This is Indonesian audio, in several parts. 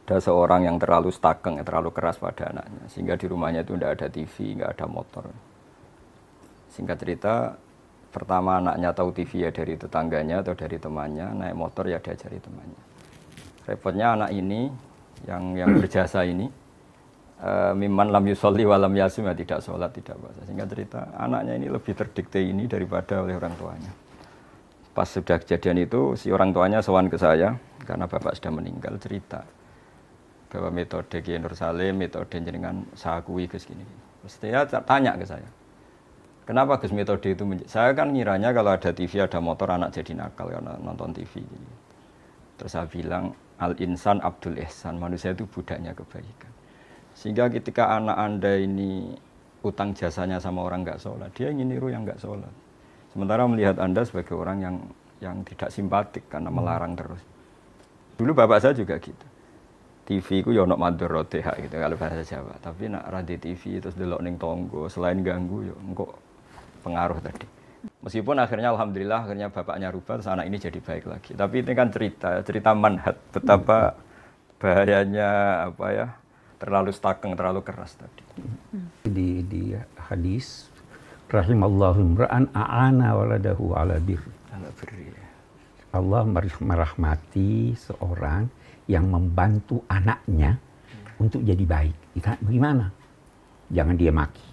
ada seorang yang terlalu stakeng, terlalu keras pada anaknya, sehingga di rumahnya itu tidak ada TV, nggak ada motor. Singkat cerita, pertama anaknya tahu TV ya dari tetangganya atau dari temannya, naik motor ya diajari temannya. Repotnya anak ini yang berjasa ini, mimman lam yusolli walam yasum, ya tidak sholat, tidak puasa. Singkat cerita, anaknya ini lebih terdikte ini daripada oleh orang tuanya. Pas sudah kejadian itu, si orang tuanya sowan ke saya, karena bapak sudah meninggal, cerita bahwa metode Kiai Nur Salim, metode jenengan saya akui Gus gini. Terus dia tanya ke saya, kenapa Gus metode itu? Saya kan ngiranya kalau ada TV, ada motor, anak jadi nakal karena nonton TV. Terus saya bilang, al-insan abdul ihsan, manusia itu budaknya kebaikan. Sehingga ketika anak Anda ini utang jasanya sama orang nggak sholat, dia ingin niru yang nggak sholat. Sementara melihat Anda sebagai orang yang tidak simpatik karena melarang terus. Dulu bapak saya juga gitu. TV ku ya ono madharate gitu kalau bahasa Jawa. Tapi nak radio TV terus delok ning tonggo, selain ganggu ya engko pengaruh tadi. Meskipun akhirnya alhamdulillah akhirnya bapaknya rubah, terus anak ini jadi baik lagi. Tapi ini kan cerita manhat betapa bahayanya apa ya, terlalu stakeng, terlalu keras tadi. Di hadis rahimallahu imra'an a'ana waladahu ala birri. Allah merahmati seorang yang membantu anaknya untuk jadi baik. Bagaimana? Jangan dia maki.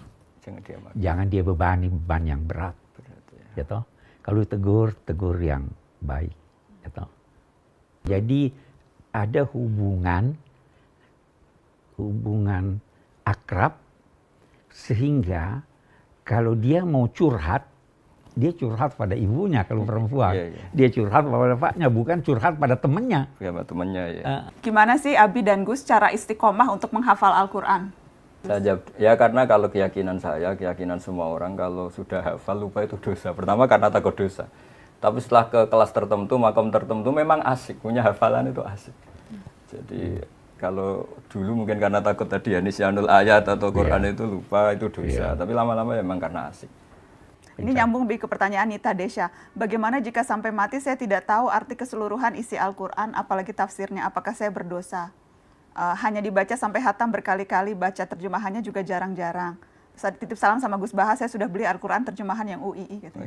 Jangan dia bebani beban yang berat. Ya toh? Kalau tegur yang baik. Ya toh? Jadi ada hubungan akrab sehingga kalau dia mau curhat, dia curhat pada ibunya kalau perempuan. Dia curhat pada bapaknya, bukan curhat pada temannya. Ya, temannya ya. Gimana sih Abi dan Gus cara istiqomah untuk menghafal Al-Quran? Saya jawab, ya karena kalau keyakinan saya, keyakinan semua orang kalau sudah hafal lupa itu dosa. Pertama karena takut dosa. Tapi setelah ke kelas tertentu, makom tertentu memang asik, punya hafalan itu asik. Jadi kalau dulu mungkin karena takut tadi ya nisyanul ayat atau Quran itu lupa itu dosa. Tapi lama-lama memang karena asik. Ini nyambung ke pertanyaan Nita Desya. Bagaimana jika sampai mati saya tidak tahu arti keseluruhan isi Al-Quran, apalagi tafsirnya, apakah saya berdosa? Hanya dibaca sampai hatam berkali-kali, baca terjemahannya juga jarang-jarang. Saya titip salam sama Gus Baha, saya sudah beli Al-Quran terjemahan yang UII. Gitu.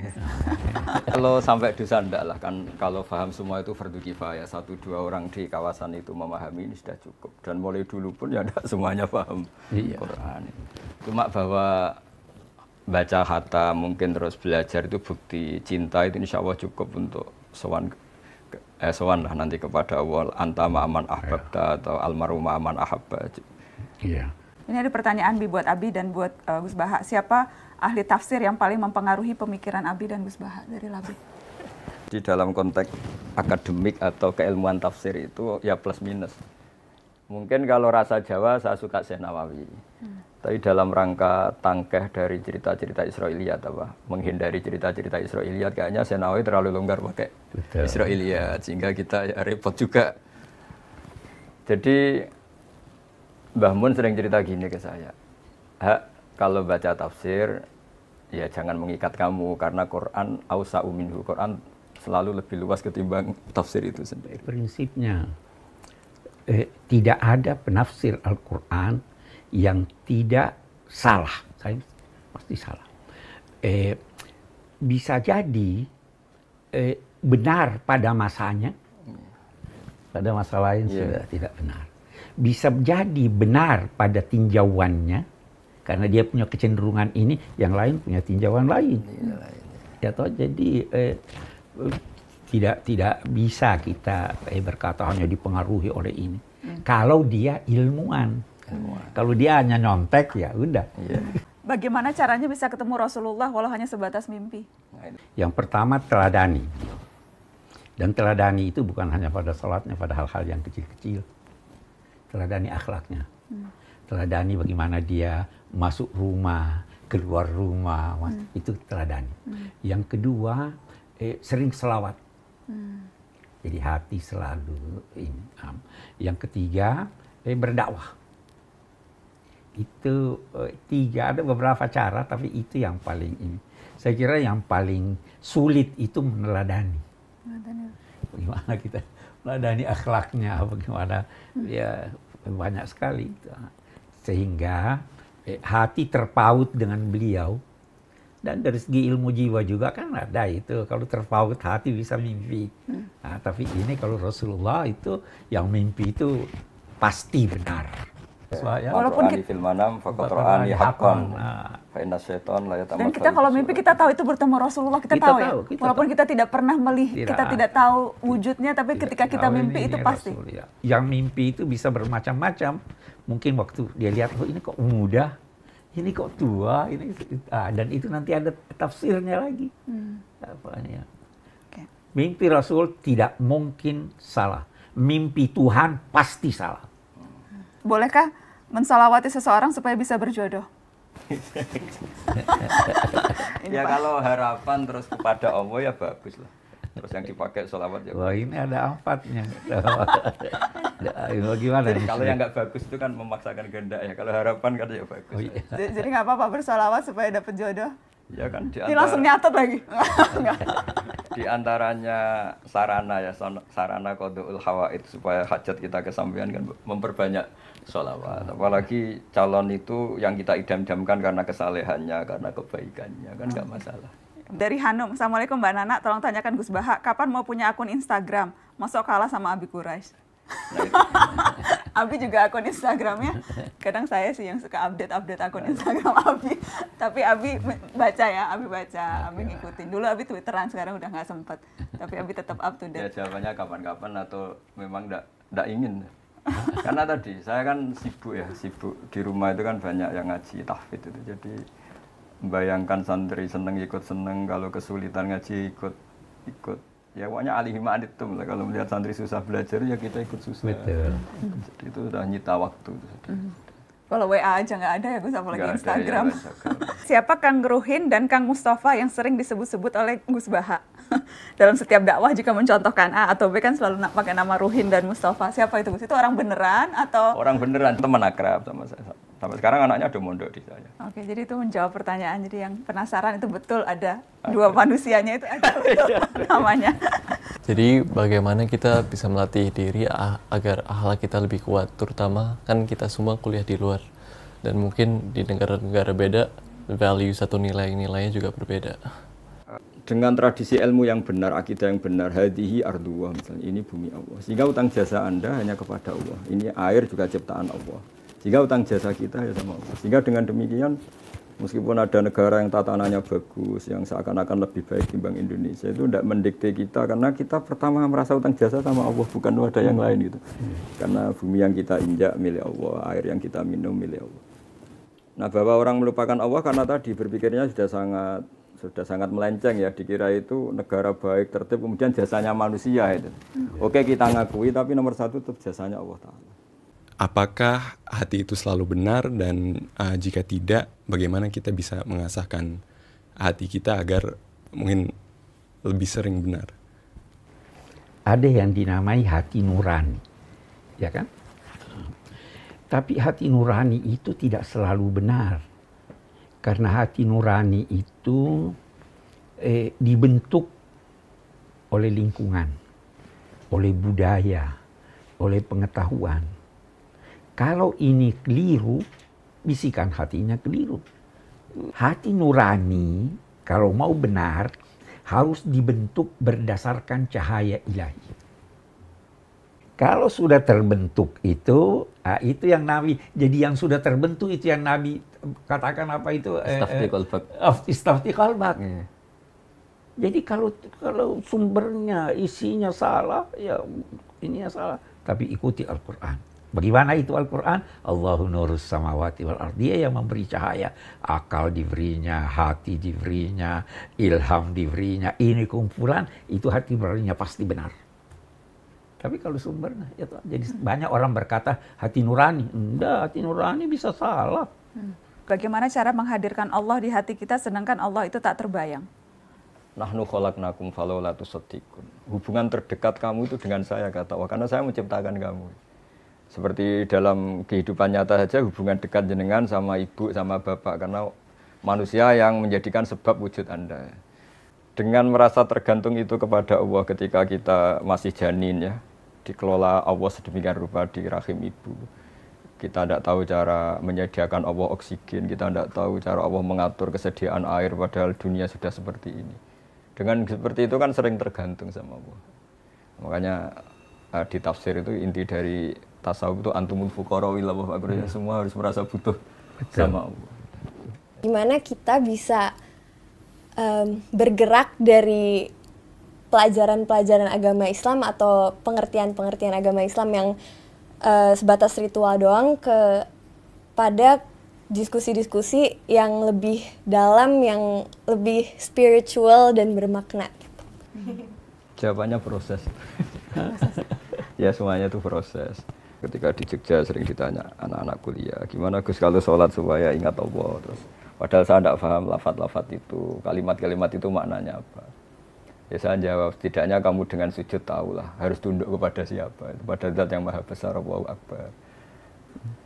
Kalau sampai dosa enggak lah, kan kalau paham semua itu fardu kifayah. 1-2 orang di kawasan itu memahami ini sudah cukup. Dan mulai dulu pun ya enggak semuanya paham Quran. Cuma bahwa baca khatam mungkin terus belajar itu bukti cinta itu insya Allah cukup untuk sowan lah nanti kepada Allah anta ma'aman ahbabta atau almaru ma'aman ahabba. Ini ada pertanyaan buat Abi dan buat Gus Baha. Siapa ahli tafsir yang paling mempengaruhi pemikiran Abi dan Gus Baha dari Labib? Di dalam konteks akademik atau keilmuan tafsir itu ya plus minus. Mungkin kalau rasa Jawa saya suka Syekh Nawawi. Tapi dalam rangka tangkeh dari cerita-cerita Israiliyat menghindari cerita-cerita Israiliyat kayaknya Syekh Nawawi terlalu longgar pakai Israiliyat sehingga kita ya repot juga. Jadi Mbah Mun sering cerita gini ke saya. Kalau baca tafsir ya jangan mengikat kamu karena Quran ausa'u minhu. Quran selalu lebih luas ketimbang tafsir itu sendiri. Prinsipnya tidak ada penafsir Al-Quran yang tidak salah. Saya pasti salah. Bisa jadi benar pada masanya, pada masa lain sudah tidak benar. Bisa jadi benar pada tinjauannya, karena dia punya kecenderungan ini, yang lain punya tinjauan lain. Ya toh, jadi tidak bisa kita berkata hanya dipengaruhi oleh ini. Kalau dia ilmuwan. Kalau dia hanya nyontek ya udah. Bagaimana caranya bisa ketemu Rasulullah walau hanya sebatas mimpi? Yang pertama teladani. Dan teladani itu bukan hanya pada salatnya, pada hal-hal yang kecil-kecil. Teladani akhlaknya. Teladani bagaimana dia masuk rumah, keluar rumah, itu teladani. Yang kedua, sering selawat. Jadi hati selalu ini. Yang ketiga, berdakwah. Itu 3, ada beberapa cara, tapi itu yang paling ini. Saya kira yang paling sulit itu meneladani. Bagaimana kita meladani akhlaknya bagaimana dia banyak sekali. Sehingga hati terpaut dengan beliau. Dan dari segi ilmu jiwa juga kan ada itu. Kalau terpaut hati bisa mimpi. Nah, tapi ini kalau Rasulullah itu yang mimpi itu pasti benar. Walaupun kita film manam faqatra'ani haqqan. Fa inna syaitan la yatamatsalu. Dan kita kalau mimpi kita tahu itu bertemu Rasulullah, kita tahu ya. Walaupun kita tidak pernah melihat, kita tidak tahu wujudnya, tapi ketika kita mimpi itu pasti. Rasul, ya. Yang mimpi itu bisa bermacam-macam. Mungkin waktu dia lihat, oh ini kok muda, ini kok tua, ini dan itu nanti ada tafsirnya lagi. Apanya? Okay. Mimpi Rasul tidak mungkin salah. Mimpi Tuhan pasti salah. Bolehkah mensalawati seseorang supaya bisa berjodoh? Ya kalau harapan terus kepada Allah ya bagus lah. Terus yang dipakai sholawat ya. Wah ini ada 4-nya. Bagaimana? Iya. Kalau yang nggak bagus itu kan memaksakan kehendak ya. Kalau harapan kan ya bagus. Oh, iya. Jadi nggak apa-apa bersolawat supaya dapat jodoh? Ya kan Ini langsung nyatet lagi. Di antaranya sarana ya, sarana qadul hawaid supaya hajat kita kesampaian kan memperbanyak sholawat. Apalagi calon itu yang kita idam-idamkan karena kesalehannya, karena kebaikannya kan nggak masalah. Dari Hanum, Assalamualaikum Mbak Nana, tolong tanyakan Gus Baha, kapan mau punya akun Instagram? Masuk kalah sama Abi Quraisy. Nah, itu. Abi juga akun Instagramnya, kadang saya sih yang suka update akun Instagram Abi. Tapi Abi baca ya, Abi baca, Abi ngikutin. Dulu Abi Twitteran, sekarang udah nggak sempet. Tapi Abi tetap up to Ya date. jawabannya kapan-kapan atau memang nggak ingin. Karena tadi saya kan sibuk di rumah itu kan banyak yang ngaji tahfidz itu. Jadi membayangkan santri seneng ikut seneng, kalau kesulitan ngaji ikut. Ya pokoknya alihima anitum lah, kalau melihat santri susah belajar ya kita ikut susah. Betul. Jadi itu udah nyita waktu. Kalau WA aja nggak ada ya Gus, apalagi Nggak ada Instagram. ya, Instagram. Siapa Kang Ruhin dan Kang Mustafa yang sering disebut-sebut oleh Gus Baha? Dalam setiap dakwah jika mencontohkan A atau B kan selalu pakai nama Ruhin dan Mustafa. Siapa itu Gus? Itu orang beneran atau? Orang beneran, teman akrab sama saya. Sampai sekarang anaknya udah mondok di saya. Oke, jadi itu menjawab pertanyaan. Jadi yang penasaran itu betul ada dua manusianya itu ada betul namanya. Jadi bagaimana kita bisa melatih diri agar akhlak kita lebih kuat, terutama kan kita semua kuliah di luar dan mungkin di negara-negara beda, value atau nilai-nilainya juga berbeda. Dengan tradisi ilmu yang benar, akidah yang benar, hadihi ardullah misalnya, ini bumi Allah. Sehingga utang jasa Anda hanya kepada Allah. Ini air juga ciptaan Allah. Sehingga utang jasa kita ya sama Allah. Sehingga dengan demikian, meskipun ada negara yang tatanannya bagus, yang seakan-akan lebih baik timbang Indonesia, itu tidak mendikte kita, karena kita pertama merasa utang jasa sama Allah, bukan ada yang lain gitu. Karena bumi yang kita injak milik Allah, air yang kita minum milik Allah. Nah, bahwa orang melupakan Allah karena tadi berpikirnya sudah sangat melenceng ya, dikira itu negara baik, tertib, kemudian jasanya manusia itu. Oke, kita ngakui, tapi nomor satu tetap jasanya Allah Ta'ala. Apakah hati itu selalu benar, dan jika tidak, bagaimana kita bisa mengasahkan hati kita agar mungkin lebih sering benar? Ada yang dinamai hati nurani, ya kan? Tapi hati nurani itu tidak selalu benar. Karena hati nurani itu dibentuk oleh lingkungan, oleh budaya, oleh pengetahuan. Kalau ini keliru, bisikan hatinya keliru. Hati nurani, kalau mau benar, harus dibentuk berdasarkan cahaya ilahi. Kalau sudah terbentuk itu yang Nabi. Jadi yang sudah terbentuk itu yang Nabi katakan apa itu? Istafti qalbak. Jadi kalau sumbernya, isinya salah, ya ininya salah. Tapi ikuti Al-Quran. Bagaimana itu Al-Quran? Allahu nurus samawati wal ardh. Dia yang memberi cahaya. Akal diberinya, hati diberinya, ilham diberinya. Ini kumpulan, itu hati nuraninya pasti benar. Tapi kalau sumbernya, ya, jadi banyak orang berkata hati nurani. Enggak, hati nurani bisa salah. Bagaimana cara menghadirkan Allah di hati kita sedangkan Allah itu tak terbayang? Nahnu khalaqnakum falaula tusaddiqun. Hubungan terdekat kamu itu dengan saya, kata Allah, karena saya menciptakan kamu. Seperti dalam kehidupan nyata saja, hubungan dekat jenengan sama ibu, sama bapak, karena manusia yang menjadikan sebab wujud Anda. Dengan merasa tergantung itu kepada Allah ketika kita masih janin ya, dikelola Allah sedemikian rupa di rahim ibu. Kita tidak tahu cara menyediakan Allah oksigen, kita tidak tahu cara Allah mengatur kesediaan air, padahal dunia sudah seperti ini. Dengan seperti itu kan sering tergantung sama Allah. Makanya di tafsir itu inti dari tasawuf itu antumul fuqara ila Allah, semua harus merasa butuh sama Allah. Gimana kita bisa bergerak dari pelajaran-pelajaran agama Islam atau pengertian-pengertian agama Islam yang sebatas ritual doang pada diskusi-diskusi yang lebih dalam, yang lebih spiritual dan bermakna. Jawabannya proses. Ya semuanya itu proses. Ketika di Jogja sering ditanya anak-anak kuliah, gimana Gus kalau sholat supaya ingat Allah? Terus, padahal saya tidak paham lafaz-lafaz itu, kalimat-kalimat itu maknanya apa. Ya saya jawab, setidaknya kamu dengan sujud tahulah harus tunduk kepada siapa, kepada Zat yang Maha Besar, Allahu Akbar.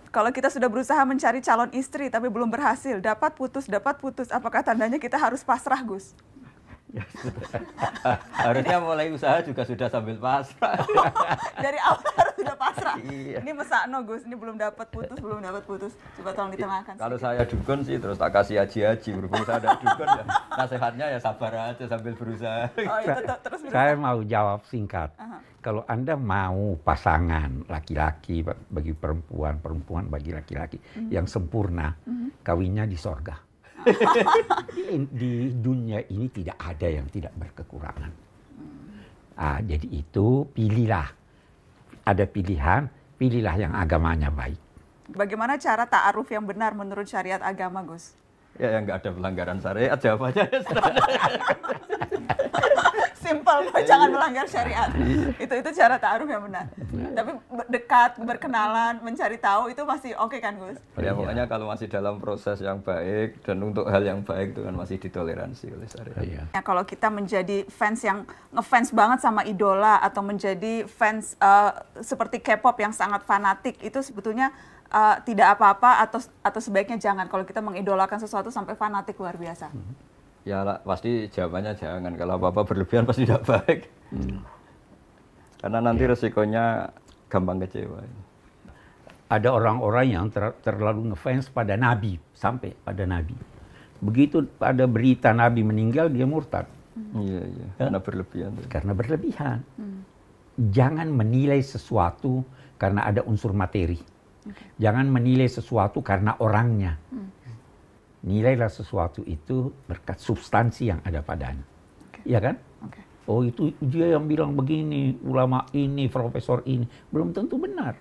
Kalau kita sudah berusaha mencari calon istri tapi belum berhasil, dapat putus, apakah tandanya kita harus pasrah, Gus? Ya, harusnya mulai usaha juga sudah sambil pasrah. Dari awal harus sudah pasrah. Iya. Ini mesakno, Gus, ini belum dapat putus. Coba tolong ditengahkan. Kalau saya dukun sih terus tak kasih haji-haji, berhubung saya ada dukun ya. Nasihatnya ya sabar aja sambil berusaha. Oh, itu terus berusaha. Saya mau jawab singkat. Kalau Anda mau pasangan laki-laki bagi perempuan, perempuan bagi laki-laki yang sempurna, kawinnya di sorga. Di dunia ini tidak ada yang tidak berkekurangan. Jadi itu pilihlah. Ada pilihan, pilihlah yang agamanya baik. Bagaimana cara ta'aruf yang benar menurut syariat agama, Gus? Ya yang nggak ada pelanggaran syariat jawabannya. Simpel, jangan melanggar syariat. Itu cara ta'aruf yang benar. Tapi dekat, berkenalan, mencari tahu itu masih oke kan, Gus? Ya pokoknya kalau masih dalam proses yang baik dan untuk hal yang baik itu kan masih ditoleransi oleh syariat. Ya, kalau kita menjadi fans yang ngefans banget sama idola atau menjadi fans seperti K-pop yang sangat fanatik, itu sebetulnya tidak apa-apa atau sebaiknya jangan kalau kita mengidolakan sesuatu sampai fanatik luar biasa. Ya lah, pasti jawabannya jangan. Kalau apa-apa berlebihan pasti tidak baik. Karena nanti resikonya gampang kecewa. Ada orang-orang yang terlalu ngefans pada Nabi, sampai pada Nabi. Begitu ada berita Nabi meninggal, dia murtad. Iya, karena berlebihan. Karena berlebihan. Jangan menilai sesuatu karena ada unsur materi. Jangan menilai sesuatu karena orangnya. Nilailah sesuatu itu berkat substansi yang ada padanya. Iya kan? Oh itu dia yang bilang begini, ulama ini, profesor ini. Belum tentu benar.